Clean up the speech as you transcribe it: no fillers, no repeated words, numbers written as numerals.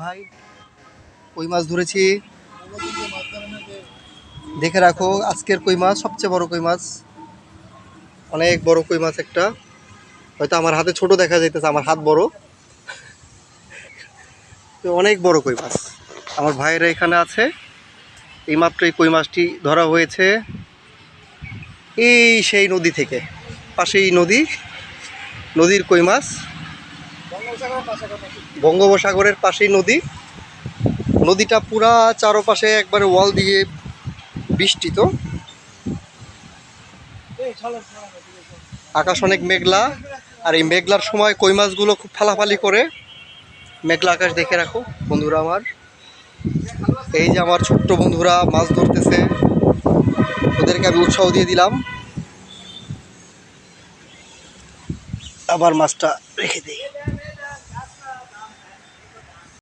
ভাই, কই মাছ ধরেছি, দেখে রাখো। আজকের কই মাছ সবচেয়ে বড় কই মাছ, অনেক বড় কই মাছ একটা। হয়তো আমার হাতে ছোট দেখা যাইতেছে, আমার হাত বড়, তো অনেক বড় কই মাছ। আমার ভাইয়েরা এখানে আছে, এইমাত্র এই কই মাছটি ধরা হয়েছে এই সেই নদী থেকে। পাশেই নদী, নদীর কই মাছ, বঙ্গোপসাগরের পাশেই নদী। নদীটা পুরা চারপাশে একবারে ওয়াল দিয়ে বেষ্টিত। আকাশ অনেক মেঘলা, আর এই মেঘলার সময় কই মাছগুলো খুব ফালাফালি করে। মেঘলা আকাশ দেখে রাখো বন্ধুরা আমার। এই যে আমার ছোট্ট বন্ধুরা মাছ ধরতেছে, ওদেরকে আমি উৎসাহ দিয়ে দিলাম। আবার মাছটা রেখে দিই।